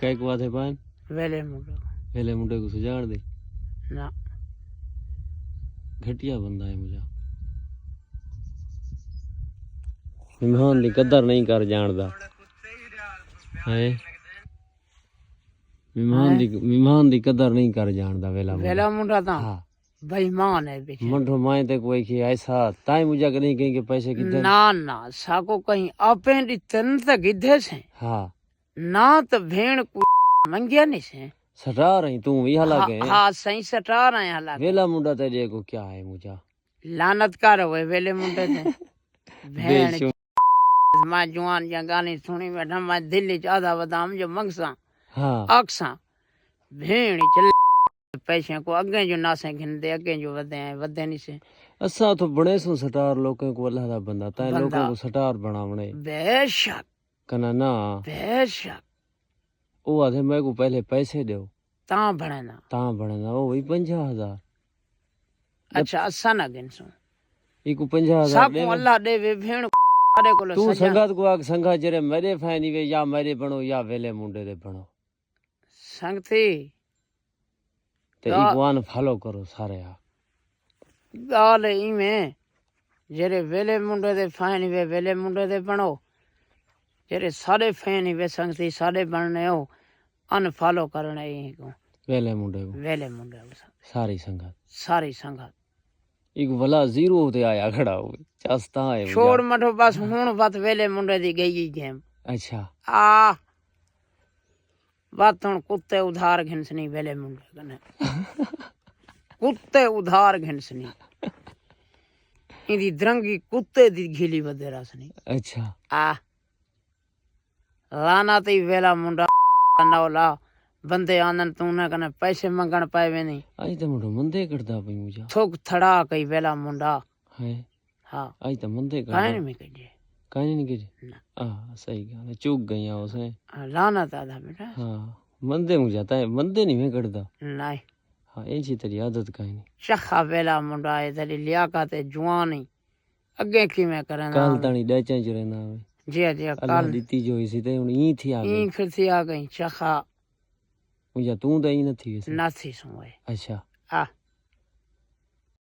कई को आथे पान वेले मुंडे को सुझाड़ दे ना घटिया बंदा है मुझा मेहमान दी कदर नहीं कर जानदा है मेहमान दी कदर नहीं कर जानदा वेला मुंडा ता हाँ बेईमान है बेचे मंडो माए ते कोई की ऐसा ताई मुझा कहीं कहीं के पैसे किधर ना ना साको कहीं आपे दी तन तक किधर से हाँ ना तो भेड़ को मंगिया नहीं से सटा रही तू भी हला के हाँ सही सटा रहे हला वेला मुंडा तेरे को क्या है मुझा लानत कर हुए वेले मुंडे थे भेड़ मैं जवान या गानी सुनी बैठा मैं दिल्ली चादा बदाम जो मंगसा हाँ अक्सा भेड़ चल पैसे को अगे जो नासे घिनदे अगे जो वदे नहीं से असा तो बने सो सटार लोगों को अल्लाह दा बंदा ताए लोगों को सटार बनावणे बेशक कना ना बेशक ओ आधे मैं को पहले पैसे दो ता बने ना ओ वही 50,000 अच्छा असा ना गिनसो इको 50,000 साको अल्लाह दे वे भेड़ अरे को तू संगत को आग संगा जरे मेरे फैनी वे या मेरे बनो या वेले मुंडे दे बनो संगती ते इको फॉलो करो सारे आ गाल इवें जेरे वेले मुंडे दे फैनी वे वेले मुंडे दे बनो जेरे सारे फैनी वे संगती सारे बनने हो अनफॉलो करने ही को वेले मुंडे को सारी संगत एक भला जीरो होते आया खड़ा हो चस्ता है छोड़ मठो बस हुन बात वेले मुंडे दी गई गेम अच्छा आ बात हुन कुत्ते उधार घिनसनी वेले मुंडे कने कुत्ते उधार घिनसनी इंदी द्रंगी कुत्ते दी घिली वदेरा सनी अच्छा आ लाना ती वेला मुंडा नौला बंदे आनन तू ना कने पैसे मंगण पावे नहीं आई तो मुंडो मंदे करदा पई मुझा थोक थड़ा कई वेला मुंडा है हाँ आई तो मंदे करदा काहे नहीं कजे काहे नहीं कजे हां सही गल चूक गईया उसे लाना ता बेटा हां मंदे मुझा ताए मंदे नहीं में करदा नहीं हाँ ऐसी तेरी आदत काहे नहीं चखा वेला मुंडा है तेरी लियाकत जवान ही अगे की मैं करना काल ताणी डैचां च रहना है जी अल्लाह दीती जो इसी ते हुन ई थी आ गई ई फिर थी आ गई चखा मुझा तू तो ई न थी नाथी सुए अच्छा आ